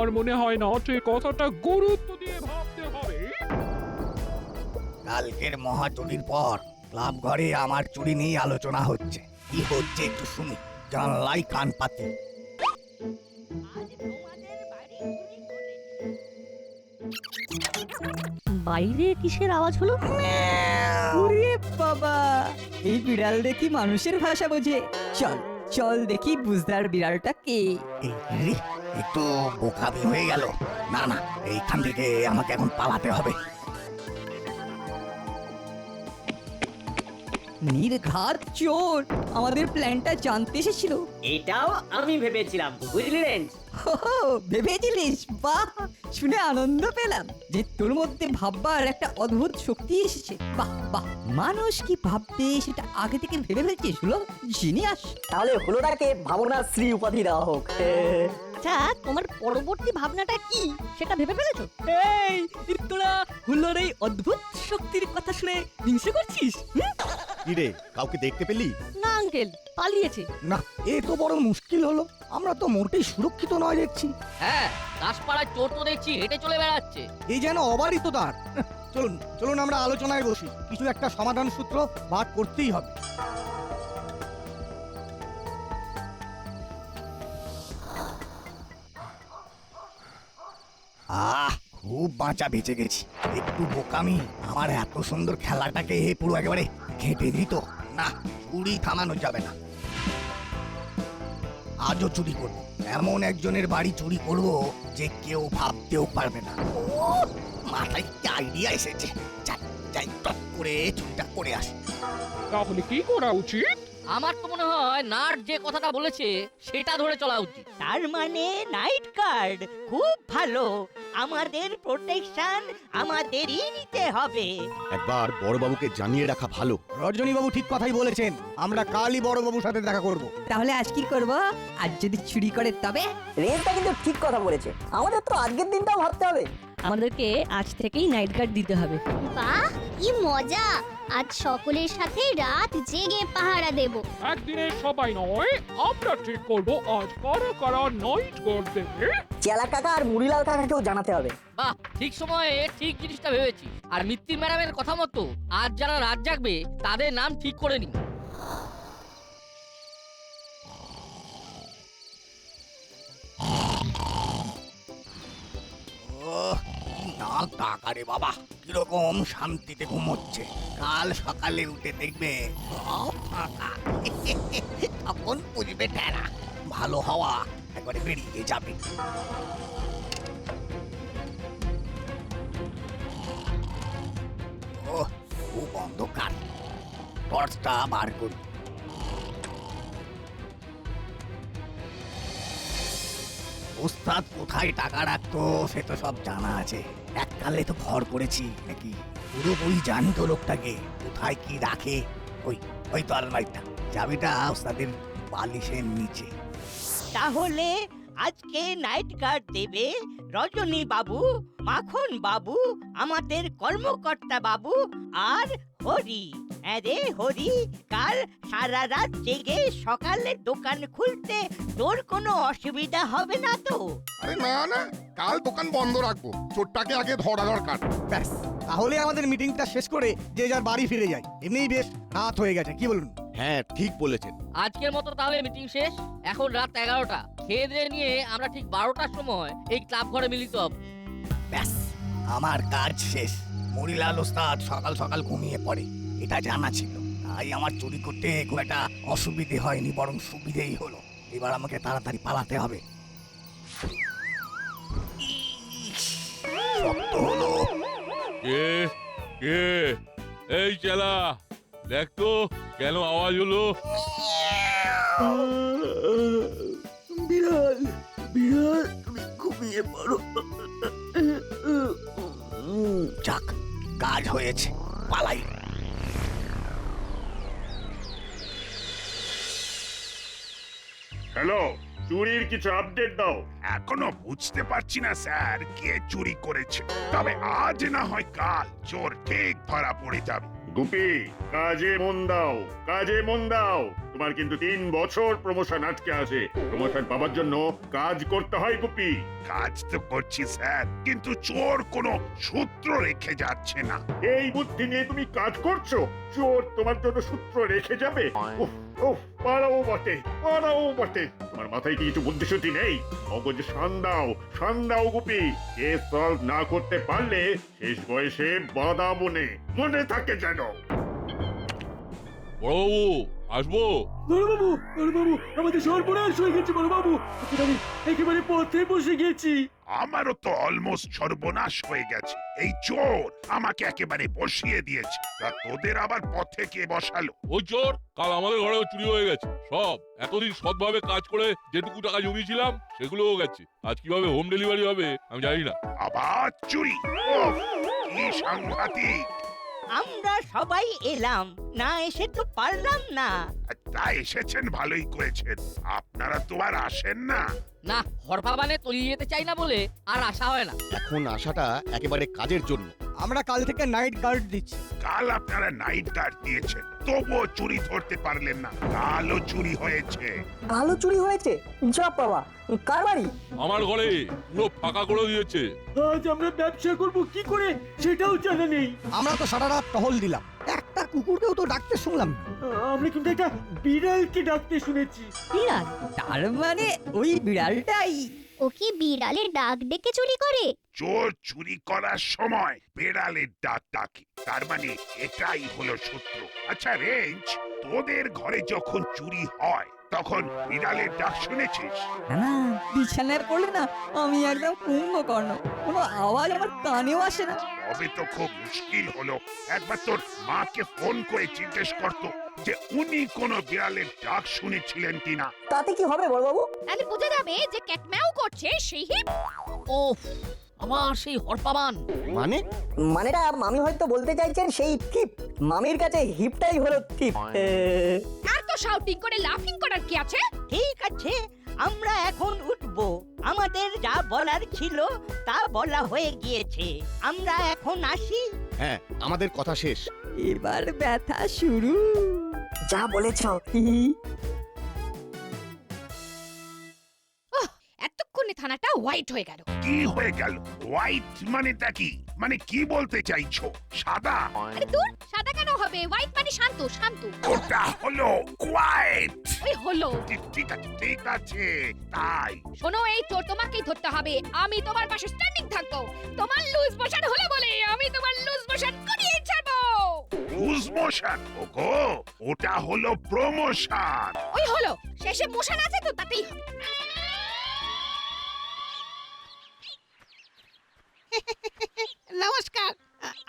আর মনে হয় না যে কথাটা গুরুত্ব দিয়ে ভাবতে হবে। কালকের মহাচুরির পর ক্লাব ঘরে আমার চুরি নিয়ে আলোচনা হচ্ছে। কি হচ্ছে একটু শুনি, জানলাই কান পাতি। বাইরে কিসের আওয়াজ হলো? ওরে বাবা, এই বিড়াল দেখি মানুষের ভাষা বোঝে। চল চল দেখি বুঝদার বিড়ালটা কে। এই একটু বোকামি হয়ে গেল। না না, এইখান থেকে আমাকে এখন পালাতে হবে। নির্ঘাত চোর আমাদের প্ল্যানটা জানতে এসেছিল। এটাও আমি ভেবেছিলাম, বুঝলি রেঞ্জ? ভেবেছিলিস? বাহ, শুনে আনন্দ পেলাম যে তোর মধ্যে ভাববার একটা অদ্ভুত শক্তি এসেছে। বাহ বাহ, মানুষ কি ভাববে সেটা আগে থেকে ভেবে ফেলছিস। হলো জিনিয়াস। তাহলে হলোটাকে ভাবনার শ্রী উপাধি দেওয়া হোক। আচ্ছা, তোমার পরবর্তী ভাবনাটা কি সেটা ভেবে ফেলেছো? এই তোরা হুলোর এই অদ্ভুত শক্তির কথা শুনে হিংসে করছিস? কিরে, কাউকে দেখতে পেলি? না আঙ্কেল, পালিয়েছে। না, এ তো বড় মুশকিল হলো। আমরা তো মোটেই সুরক্ষিত নয় দেখছি। হ্যাঁ, দাসপাড়ায় চোর তো দেখছি হেঁটে চলে বেড়াচ্ছে। এই যেন অবারিত দ্বার। চলুন চলুন আমরা আলোচনায় বসি, কিছু একটা সমাধান সূত্র বার করতেই হবে। খুব বাঁচা বেঁচে গেছি। একটু বোকামি আমার এত সুন্দর খেলাটাকে পুরো একেবারে ঘেঁটে দিত। না, চুরি থামানো যাবে না। আজও চুরি করবো, এমন একজনের বাড়ি চুরি করব যে কেউ ভাবতেও পারবে না। মাথায় কি আইডিয়া এসেছে। যাই টপ করে চুরিটা করে আসি। তাহলে কি করা উচিত? আমার তো মনে হয় নাট যে কথাটা বলেছে সেটা ধরে চলা উচিত। তার মানে নাইট গার্ড খুব ভালো। আমাদের প্রোটেকশন আমাদেরই নিতে হবে। একবার বড়বাবুকে জানিয়ে রাখা ভালো। রজনীবাবু ঠিক কথাই বলেছেন, আমরা কালই বড়বাবুর সাথে দেখা করব। তাহলে আজ কি করব? আজ যদি চুরি করে তবে? রেঞ্জটা কিন্তু ঠিক কথা বলেছে, আমাদের তো আজকের দিনটাও ভাবতে হবে। আমাদেরকে আজ থেকেই নাইট গার্ড দিতে হবে। বাহ, কি মজা! আজ সকলের সাথে রাত জেগে পাহারা দেব। একদিনে সবাই নয়, আমরা ঠিক করবো আজ কারা কারা নাইট গার্ড দেবে। চেলা কাকা আর মুড়িলাল কাকাকেও জানাতে হবে। বাহ, ঠিক সময়ে ঠিক জিনিসটা ভেবেছি। আর মিত্তি ম্যাডামের কথা মতো আজ যারা রাত জাগবে তাদের নাম ঠিক করে নি। না টাকা রে বাবা, কিরকম শান্তিতে ঘুমোচ্ছে। কাল সকালে উঠে দেখবে সব ফাঁকা। তখন বুঝবে টেরা, ভালো হাওয়া একবারে বেরিয়ে যাবে। ও খুব অন্ধকার, টর্চটা বার করি। ওস্তাদ কোথায় টাকা রাখতো সে তো সব জানা আছে। এককালে তো ভর করেছি নাকি, পুরোপুরি জানি তো লোকটাকে কোথায় কি রাখে। ওই ওই তো আলমারিটা, চাবিটা ওস্তাদের বালিশের নিচে। তাহলে আজকে নাইট গার্ড দেবে রজনী বাবু, মাখন বাবু, আমাদের কর্মকর্তা বাবু আর হরি। আরে হরি, কাল সারা রাত জেগে সকালে দোকান খুলতে তোর কোনো অসুবিধা হবে না তো? আরে না না, কাল দোকান বন্ধ রাখবো, চোরটাকে আগে ধরা দরকার। ব্যাস, তাহলে আমাদের মিটিংটা শেষ করে যে যার বাড়ি ফিরে যাই। এমনিই বেশ রাত হয়ে গেছে, কি বলুন? হ্যাঁ, ঠিক বলেছেন। আজকের মতো তাহলে মিটিং শেষ। এখন রাত 11টা। খেয়ে দিয়ে নিয়ে আমরা ঠিক 12টার সময় এই ক্লাব ঘরে মিলিত হব। ব্যাস, আমার কাজ শেষ। মরিলাল ওস্তাদ সকাল সকাল ঘুমিয়ে পড়ে, এটা জানা ছিল। তাই আমার চুরি করতে খুব একটা অসুবিধে হয়নি, বরং সুবিধেই হলো। এবার আমাকে তাড়াতাড়ি পালাতে হবে। শক্ত হলো। কে কে? এই চেলা, দেখ তো কেন আওয়াজ হলো? বিড়াল বিড়াল, তুমি ঘুমিয়ে পড়ো। যাক, কাজ হয়েছে, পালাই। হ্যালো, চুরির কিছু আপডেট দাও। এখনো বুঝতে পারছি না স্যার কে চুরি করেছে, তবে আজ না হয় কাল চোর ঠিক ধরা পড়ে যাবে। গুপি কাজে মন দাও, কাজে মন দাও। তোমার কিন্তু 3 বছর প্রমোশন আটকে আছে। প্রমোশন পাওয়ার জন্য কাজ করতে হয় গুপি। কাজ তো করছি স্যার, কিন্তু চোর কোনো সূত্র রেখে যাচ্ছে না। এই বুদ্ধি নিয়ে তুমি কাজ করছো? চোর তোমার জন্য সূত্র রেখে যাবে? উফ উফ, পারাও বটে, পারাও বটে। তোমার মাথায় কি কিছু বুদ্ধি শুদ্ধি নেই? মগজ শান দাও গুপি। কেস সলভ না করতে পারলে শেষ বয়সে বাঁধা মনে থাকে যেন। বড়বাবু আসবো? বড়বাবু, আমাদের সর্বনাশ হয়ে গেছে বড়বাবু। একেবারে পথে বসে গেছি। আমারও তো অলমোস্ট সর্বনাশ হয়ে গেছে। এই চোর আমাকে একেবারে বসিয়ে দিয়েছে। তা তোদের আবার পথে কে বসালো? ওই চোর কাল আমাদের ঘরেও চুরি হয়ে গেছে সব। এতদিন সৎভাবে কাজ করে যেটুকু টাকা জমিয়েছিলাম সেগুলোও গেছে। আজ কিভাবে হোম ডেলিভারি হবে আমি জানি না। আবার চুরি! ওফ, কি সাংঘাতিক! আমরা সবাই এলাম, না এসে তো পারলাম না। তা এসেছেন, ভালোই করেছেন। আপনারা তো আর আসেন না। না, হরপাবানে তলিয়ে যেতে চাই না বলে আর আশা হয় না। এখন আসাটা একেবারে কাজের জন্য। আমরা কাল থেকে নাইট গার্ড দিচ্ছি। কাল আপনারা নাইট গার্ড দিয়েছেন, তবুও চুরি ধরতে পারলেন না। কালও চুরি হয়েছে। কালো চুরি হয়েছে? যা বাবা, কার বাড়ি? আমার ঘরে পুরো ফাঁকা করে দিয়েছে। আজ আমরা ব্যবসা করব কি করে সেটাও জানা নেই। আমরা তো সারা রাত টহল দিলাম, একটা কুকুরকেও তো ডাকতে শুনলাম না। আমরা কিন্তু একটা বিড়ালকে ডাকতে শুনেছি। বিড়াল? তার মানে ওই বিড়ালটাই। ও কি বিড়ালের ডাক ডেকে চুরি করে? চোর চুরি করার সময় বেড়ালের ডাক ডাকে, তার মানে এটাই হলো সূত্র। আচ্ছা রেঞ্জ, তোদের ঘরে যখন চুরি হয় তখন বিড়ালের ডাক শুনেছিস? না, বিছানায় পড়লে না আমি একদম কুম্ভকর্ণ, কোনো আওয়াজ আমার কানেও আসে না। তবে তো খুব মুশকিল হলো। একবার তোর মাকে ফোন করে জিজ্ঞেস করতো যে উনি কোনো বিড়ালের ডাক শুনেছিলেন কিনা। তাতে কি হবে বড়বাবু? তাহলে বোঝা যাবে যে ক্যাটম্যাও করছে সেই হিপ। ওফ, আবার সেই হরপাবান। মানেটা মামি হয়তো বলতে চাইছেন সেই টিপ। মামির কাছে হিপটাই হলো টিপ। আর তো শাউটিং করে লাফিং করার কি আছে? ঠিক আছে, আমরা এখন উঠবো। আমাদের যা বলার ছিল তা বলা হয়ে গিয়েছে। আমরা এখন আসি। হ্যাঁ, আমাদের কথা শেষ। এবার ব্যথা শুরু। যা বলেছ। এতক্ষণে থানাটা হোয়াইট হয়ে গেল। কি হয়ে গেল? হোয়াইট মানেটা কি? মানে কি বলতে চাইছো? সাদা? আরে দূর, সাদা কেন হবে? হোয়াইট মানে শান্ত, শান্ত। ওটা হলো কোয়াইট। ওই হলো। ঠিক আছে, ঠিক আছে, তাই। শোনো, এই চোর তোমাকেই ধরতে হবে। আমি তোমার পাশে স্ট্যান্ডিং থাকবো। তোমার লুজ মোশন হলো বলে আমি তোমার লুজ মোশন করিয়ে ছাড়বো। Loose motion? ওগো, ওটা হলো প্রমোশন। ওই হলো, শেষে মোশন আছে তো তাতেই হবে। নমস্কার,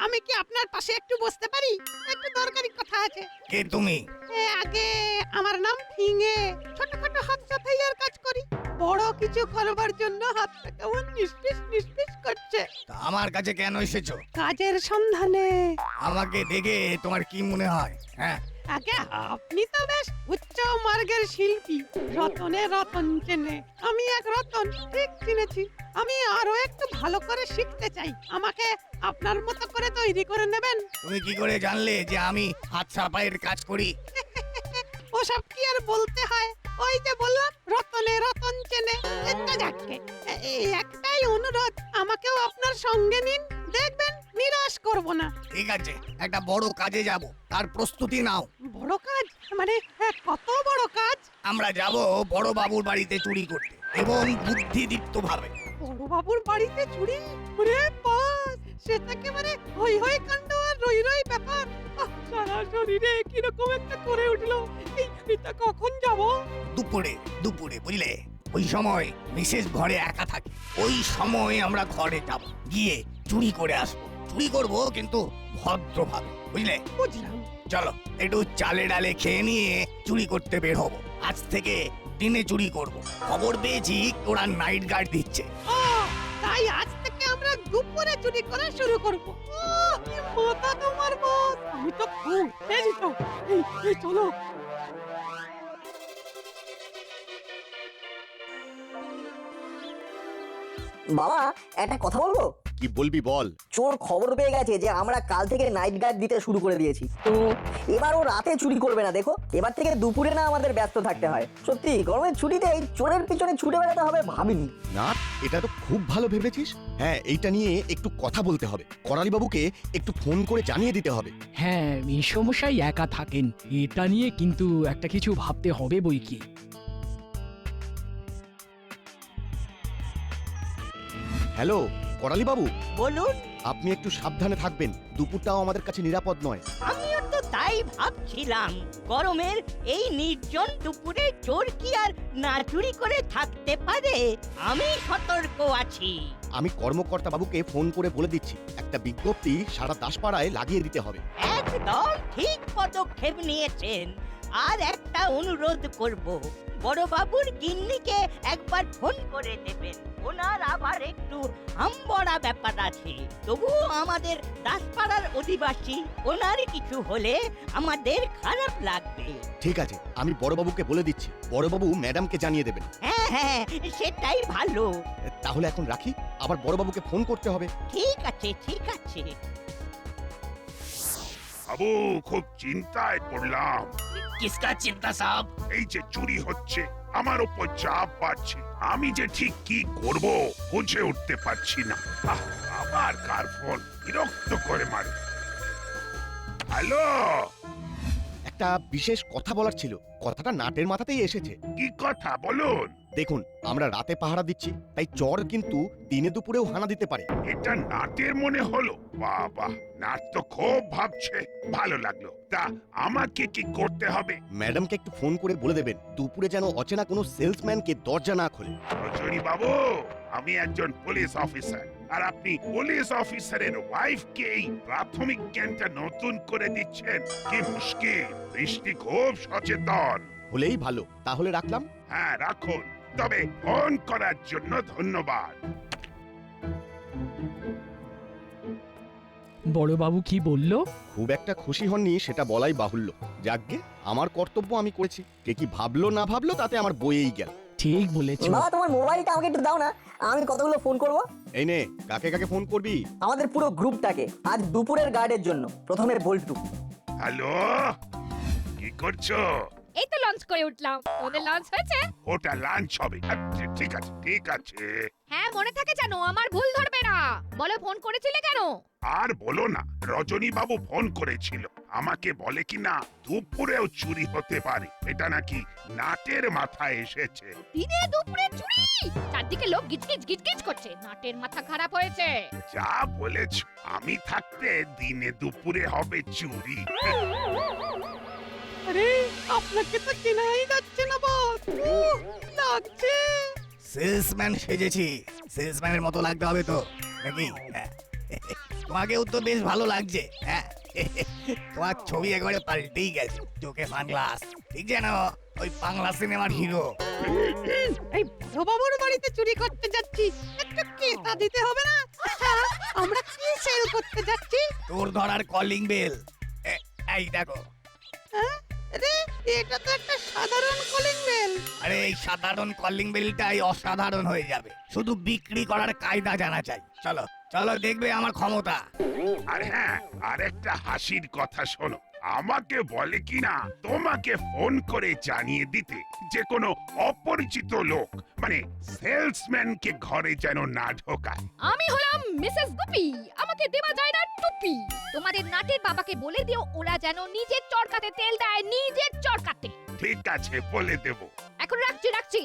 আমি কি আপনার পাশে একটু বসতে পারি? একটু দরকারি কথা আছে। কে তুমি? আগে আমার নাম ফিঙে। ছোটখাটো হাত সাফাইয়ের কাজ করি। বড় কিছু করবার জন্য হাতটা কেমন নিষ্পিস করছে। তা আমার কাছে কেন এসেছো? কাজের সন্ধানে। আমাকে দেখে তোমার কি মনে হয়? হ্যাঁ, আগে আপনি তো বেশ উচ্চ মার্গের শিল্পী। রতনে রতন চেনে, আমি এক রতন ঠিক চিনেছি। আমি আরো একটু ভালো করে শিখতে চাই। আমাকে আপনার মতো করে তৈরি করে নেবেন। তুমি কি করে জানলে যে আমি হাত সাফাইয়ের কাজ করি? ওসব কি আর বলতে হয়? ওই যে বললাম, রতনে রতন চেনে। যাকে এই একটাই অনুরোধ, আমাকেও আপনার সঙ্গে নিন। দেখবেন নিরাশ করব না। ঠিক আছে, একটা বড় কাজে যাব, তার প্রস্তুতি নাও। বড় কাজ মানে কত বড় কাজ? আমরা যাব বড় বাবুর বাড়িতে চুরি করতে, এবং বুদ্ধিদীপ্ত ভাবে। বড় বাবুর বাড়িতে চুরি? ওরে বাস, সেটা একেবারে হই হই কাণ্ড আর রই রই ব্যাপার। সারা শরীরে কিরকম একটা করে উঠলো। এটা কখন যাব? দুপুরে বুঝলে? ওই সময় মিসেস ঘরে একা থাকে। ওই সময় আমরা ঘরে যাব, গিয়ে চুরি করে আসবো। চুরি করব কিন্তু ভদ্রভাবে, বুঝলে? বুঝলাম। চলো একটু চালে ডালে খেয়ে নিয়ে চুরি করতে বের হবো। আজ থেকে দিনে চুরি করব। খবর পেয়েছি ওরা নাইট গার্ড দিচ্ছে। তাই আজ থেকে আমরা দুপুরে চুরি করা শুরু করব। কি মাথা তোমার বস! আমি তো খুব উত্তেজিত। এই চলো। বাবা, একটা কথা বলবো? কি বলবি বল। চোর খবর পেয়ে গেছে যে আমরা কাল থেকে নাইট গার্ড দিতে শুরু করে দিয়েছি। তো এবার ও রাতে চুরি করবে না, দেখো এবার থেকে দুপুরে না আমাদের ব্যস্ত থাকতে হয়। সত্যি গরমের ছুটিতে এই চোরের পিছনে ছুটে বেড়াতে হবে ভাবিনি। না, এটা তো খুব ভালো ভেবেছিস। হ্যাঁ, এইটা নিয়ে একটু কথা বলতে হবে, করালি বাবুকে একটু ফোন করে জানিয়ে দিতে হবে। হ্যাঁ, মেসমশাই একা থাকেন, এটা নিয়ে কিন্তু একটা কিছু ভাবতে হবে বই কি। হ্যালো করালি বাবু, বলুন। আপনি একটু সাবধানে থাকবেন, দুপুরটাও আমাদের কাছে নিরাপদ নয়। আমিও তো তাই ভাবছিলাম, গরমের এই নির্জন দুপুরে চোর কি আর না চুরি করে থাকতে পারে? আমি সতর্ক আছি। আমি কর্মকর্তা বাবুকে ফোন করে বলে দিচ্ছি, একটা বিজ্ঞপ্তি সারা দাসপাড়ায় লাগিয়ে দিতে হবে। একদম ঠিক পদক্ষেপ নিয়েছেন। আর একটা অনুরোধ করব, বড়বাবুর গিন্নিকে একবার ফোন করে দেবেন। ওনার আবার একটু হামবড়া ব্যাপার আছে। তবুও আমাদের দাসপাড়ার অধিবাসী, ওনার কিছু হলে আমাদের খারাপ লাগবে। ঠিক আছে, আমি বড়বাবুকে বলে দিচ্ছি, বড়বাবু ম্যাডামকে জানিয়ে দেবেন। হ্যাঁ হ্যাঁ, সেটাই ভালো। তাহলে এখন রাখি, আবার বড়বাবুকে ফোন করতে হবে। ঠিক আছে ঠিক আছে। বাবু, খুব চিন্তায় পড়লাম। কিসকা চিন্তা সাহেব? এই যে চুরি হচ্ছে, আমার উপর চাপ বাড়ছে, আমি যে ঠিক কি করব বুঝে উঠতে পারছি না। আবার কার ফোন বিরক্ত করে মারে। হ্যালো, একটা বিশেষ কথা বলার ছিল, কথাটা নাটের মাথাতেই এসেছে। কি কথা বলুন? দেখুন, আমরা রাতে পাহারা দিচ্ছি, তাই চোর কিন্তু দিনে দুপুরেও হানা দিতে পারে। এটা নাটের মনে হলো? বাবা, নাট তো খুব ভাবছে, ভালো লাগলো। তা আমাকে কি করতে হবে? ম্যাডামকে একটু ফোন করে বলে দেবেন, দুপুরে যেন অচেনা কোনো সেলসম্যানকে দরজা না খোলে। রজনী বাবু, আমি একজন পুলিশ অফিসার, আর আপনি পুলিশ অফিসারের ওয়াইফকে এই প্রাথমিক জ্ঞানটা নতুন করে দিচ্ছেন, কি মুশকিল। বৃষ্টি খুব সচেতন। হলেই ভালো, তাহলে রাখলাম। হ্যাঁ রাখুন, তবে ফোন করার জন্য ধন্যবাদ। বড়বাবু কি বলল? খুব একটা খুশি হননি সেটা বলাই বাহুল্য। যাকগে, আমার কর্তব্য আমি করেছি, কে কি ভাবলো না ভাবলো তাতে আমার বইয়েই গেল। ঠিক বলেছো। বাবা, তোমার মোবাইলটা আমাকে একটু দাও না, আমি কতগুলো ফোন করব। এই নে, কাকে কাকে ফোন করবি? আমাদের পুরো গ্রুপটাকে, আজ দুপুরের গার্ডের জন্য। প্রথমে বল্টু। হ্যালো, কি করছো? এই তো লঞ্চ করে উঠলাম। ওদের লঞ্চ হয়েছে? ওটা লাঞ্চ হবে। ঠিক আছে ঠিক আছে। হ্যাঁ, মনে থাকে জানো, আমার ভুল ধরবে না। বলো, ফোন করেছিলে কেন? আর বলো না, রজনী বাবু ফোন করেছিল, আমাকে বলে কি না দুপুরেও চুরি হতে পারে। এটা নাকি নাটের মাথায় এসেছে। দিনে দুপুরে চুরি? চারদিকে লোক গিজগিজ গিজগিজ করছে, নাটের মাথা খারাপ হয়েছে। যা বলেছ, আমি থাকতে দিনে দুপুরে হবে চুরি। আরে, আপনাকে তো চেনাই যাচ্ছে না বস। লাগছে সেলসম্যান সেজেছি, সেলসম্যানের মতো লাগতে হবে তো নাকি? তোমাকেও তো বেশ ভালো লাগছে। হ্যাঁ, তোমার ছবি একবারে পাল্টেই গেছে, চোখে সানগ্লাস, ঠিক যেন ওই বাংলা সিনেমার হিরো। এই বড়বাবুর বাড়িতে চুরি করতে যাচ্ছি, একটু কেতা দিতে হবে না? আমরা কি সেল করতে যাচ্ছি? তোর ধরার কলিং বেল। এই দেখো। আরে, এটা তো একটা সাধারণ কলিং বেল। আরে, এই সাধারণ কলিং বেলটাই অসাধারণ হয়ে যাবে, শুধু বিক্রি করার কায়দা জানা চাই। চলো চলো, দেখবে আমার ক্ষমতা। আর হ্যাঁ, আরেকটা হাসির কথা শোনো, আমাকে বলে কিনা তোমাকে ফোন করে জানিয়ে দিতে যে কোনো অপরিচিত লোক, মানে সেলসম্যানকে ঘরে যেন না ঢোকায়। আমি হলাম মিসেস গুপি, আমাকে দেওয়া যায় না টুপি। তোমাদের নাটের বাবাকে বলে দিও, ওরা যেন নিজের চরকাতে তেল দেয়, নিজের চরকাতে। ঠিক আছে, বলে দেব। এখন রাখছি রাখছি।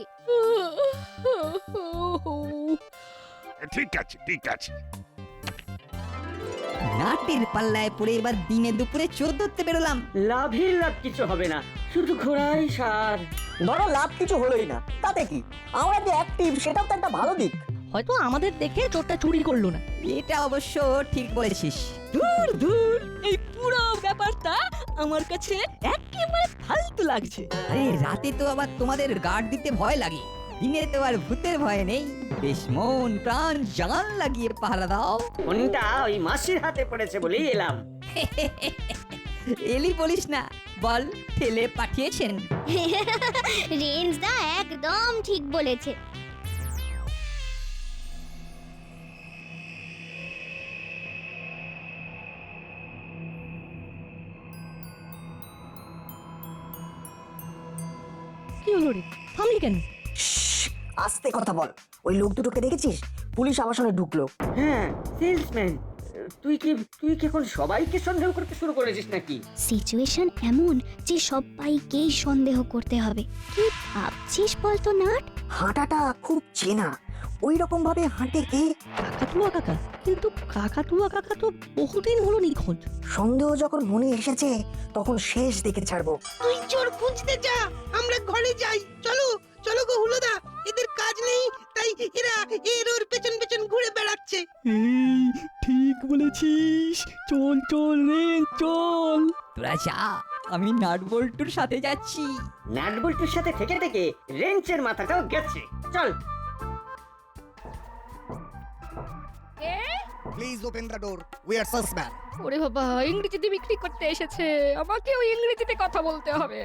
ঠিক আছে ঠিক আছে। নাটের পাল্লায় পড়ে এবার দিনে দুপুরে চোর ধরতে বেরোলাম। লাভের লাভ কিছু হবে না, শুধু ঘোড়াই সার। ধরো লাভ কিছু হলোই না, তাতে কি? আমরা যে অ্যাক্টিভ, সেটাও তো একটা ভালো দিক। হয়তো আমাদের দেখে চোরটা চুরি করলো না। এটা অবশ্য ঠিক বলেছিস। দূর দূর, এই পুরো ব্যাপারটা আমার কাছে একেবারে ফালতু লাগছে। আরে, রাতে তো আবার তোমাদের গার্ড দিতে ভয় লাগে, দিনে তো আর ভূতের ভয় নেই। বেশ মন প্রাণ জান লাগিয়ে পাহারা দাও। ফোনটা ওই মাসির হাতে পড়েছে বলেই এলাম। এলি বলিস না, বল ঠেলে পাঠিয়েছেন। রেঞ্জদা একদম ঠিক বলেছে। হলো রে থামলি কেন? আস্তে কথা বল। ওই লোক দুটোকে দেখেছিস? পুলিশ আবাসনে ঢুকলো। হ্যাঁ সেলসম্যান। তুই কি এখন সবাইকে সন্দেহ করতে শুরু করেছিস নাকি? সিচুয়েশন এমন যে সবাইকেই সন্দেহ করতে হবে। কি ভাবছিস বলতো নাট? হাঁটাটা খুব চেনা, ওই রকম ভাবে হাঁটে কে? কাকাতুয়া কাকা, কিন্তু কাকাতুয়া কাকা তো বহুদিন হলো নিখোঁজ। সন্দেহ যখন মনে এসেছে তখন শেষ দেখে ছাড়বো। তুই চোর খুঁজতে যা, আমরা ঘরে যাই। চলো চলো গো হুলোদা, এদের কাজ নেই তাই এরা ওর পেছন পেছন ঘুরে বেড়াচ্ছে। এই ঠিক বলেছিস, চল চল রে চল। তোরা যা, আমি নাটবল্টুর সাথে যাচ্ছি। নাটবল্টুর সাথে থেকে থেকে রেঞ্চের মাথাটাও গেছে। চল। কে? Please open the door, we are Sussman. ওরে বাবা, ইংরেজিতে বিক্রি করতে এসেছে, আমাকেও ইংরেজিতে কথা বলতে হবে।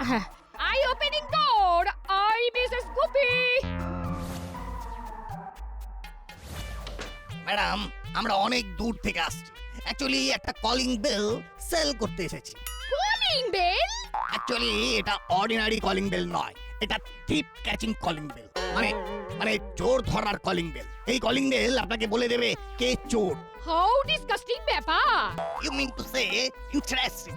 হ্যাঁ, I opening door, I Mrs Gupi. ম্যাডাম, আমরা অনেক দূর থেকে আসছি। অ্যাকচুয়ালি একটা কলিং বেল সেল করতে এসেছি। Calling bell? অ্যাকচুয়ালি এটা অর্ডিনারি কলিং বেল নয়, এটা টিপ ক্যাচিং কলিং বেল, মানে চোর ধরার কলিং বেল। এই কলিং বেল আপনাকে বলে দেবে কে চোর। হাউ ডিসকাস্টিং ব্যাপার। You mean to say interesting.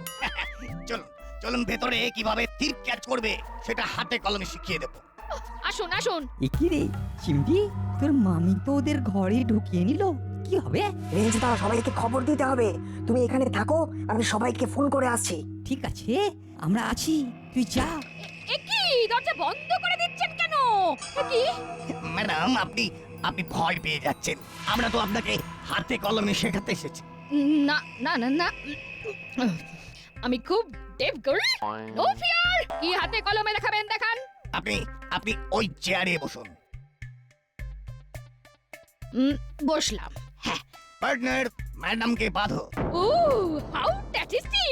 চলুন চলুন ভেতরে কিভাবে টিপ ক্যাচ করবে সেটা হাতে কলমে শিখিয়ে দেবো। আসুন আসুন। কি রে চিমটি, তোর মামি তো ওদের ঘরে ঢুকিয়ে নিল, কি হবে? রেঞ্জ দাও, সবাইকে খবর দিতে হবে। তুমি এখানে থাকো, আমি সবাইকে ফোন করে আসছি। ঠিক আছে, আমরা আছি, তুই যা। কি দরজা বন্ধ করে দিচ্ছেন কেন? কি ম্যাডাম, আপনি ভয় পেয়ে যাচ্ছেন। আমরা তো আপনাকে হাতে কলমে শেখাতে এসেছি। না না না না, আমি খুব ডেভ গার্ল, নো ফিয়ার। কি হাতে কলমে লেখাবেন দেখান। আপনি ওই চেয়ারে বসুন। বসলাম। হ্যাঁ। পার্টনার, ম্যাডামকে বাঁধো। ও হাউ টেস্টি।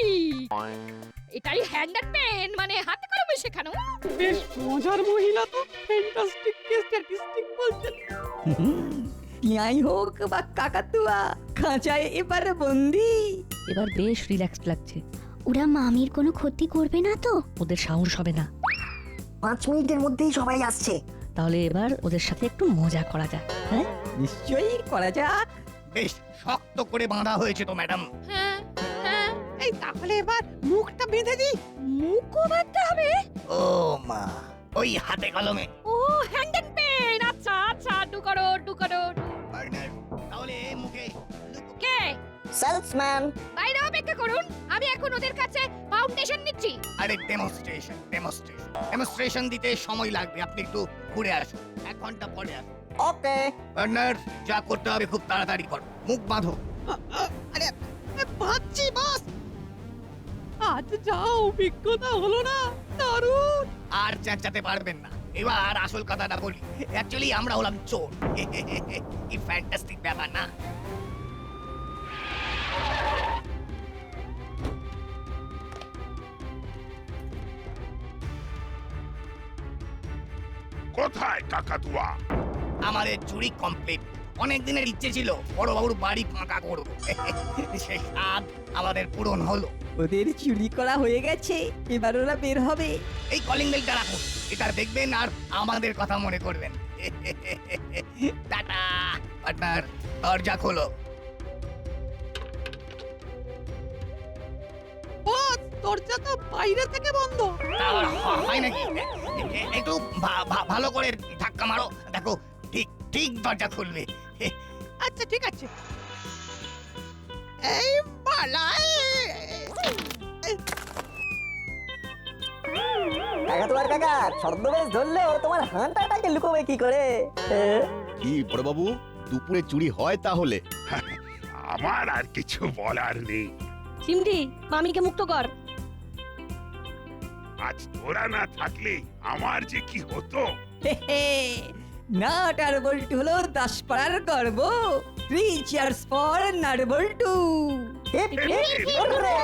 এটাই হ্যান্ড অ্যান্ড পেন, মানে হাতে কলমে শেখানো। বেশ মজার মহিলা তো, ফ্যান্টাস্টিক স্ট্যাটিস্টিক বলছেন। টিয়াই হোক বা কাকাতুয়া, খাঁচায় এবার বন্দি। এবার বেশ রিল্যাক্সড লাগছে। ওরা মামির কোনো ক্ষতি করবে না তো? ওদের সাহস হবে না। 5 মিনিটের মধ্যেই সবাই আসছে। তাহলে এবার ওদের সাথে একটু মজা করা যাক। হ্যাঁ, নিশ্চয়ই করা যাক। বেশ শক্ত করে বাঁধা হয়েছে তো ম্যাডাম। হ্যাঁ হ্যাঁ। এই তাহলে এবার মুখটা বেঁধে দি। মুখও বাঁধতে হবে? ও মা, ওই হাতে কলমে। ও হ্যান্ড অ্যান্ড পেন, আচ্ছা আচ্ছা, ডু করো। পার্টনার, তাহলে মুখে কে? সেলসম্যান। বাইরে অপেক্ষা করুন, আমি এখন ওদের কাছে ফাউন্ডেশন নিচ্ছি। আরে ডেমনস্ট্রেশন দিতে সময় লাগবে। আপনি একটু ঘুরে আসুন, 1 ঘন্টা পরে আসুন। ওকে। পার্টনার, যা করতে হবে খুব তাড়াতাড়ি করো। মুখ বাঁধো। আরে ভাবছি বস। আজ যা অভিজ্ঞতা হলো না, দারুণ। আর চেঁচাতে পারবেন না। এবার আসল কথাটা বলি। অ্যাকচুয়ালি আমরা হলাম চোর। কি ফ্যান্টাস্টিক ব্যাপার না? কোথায় কাকাতুয়া? আমাদের চুরি কমপ্লিট। অনেক দিনের ইচ্ছে ছিল বড় বাবুর বাড়ি ফাঁকা করব। সে স্বাদ আমাদের পূরণ হলো। ওদের চুরি করা হয়ে গেছে, এবার ওরা বের হবে। এই কলিং বেলটা রাখুন, এটা দেখবেন আর আমাদের কথা মনে করবেন। টাটা। পার্টনার, দরজা খোলো। বস, দরজা তো বাইরে থেকে বন্ধ। আবার হয় নাকি? একটু ভালো করে ধাক্কা মারো, দেখো ঠিক দরজা খুলবে। আচ্ছা ঠিক আছে। এই পালাই। কাকাতুয়ার কাকা, ছদ্মবেশ ধরলেও তোমার হাঁটাটাকে লুকোবে কি করে? কি বড়বাবু, দুপুরে চুরি হয় তাহলে? আমার আর কিছু বলার নেই। চিমটি, মামিকে মুক্ত কর। আজ তোরা না থাকলে আমার যে কি হতো। নাট আর বল্টু হলো 10 পাড়ার গর্ব। 3 cheers for নাট বল্টু। Hip hip hurray.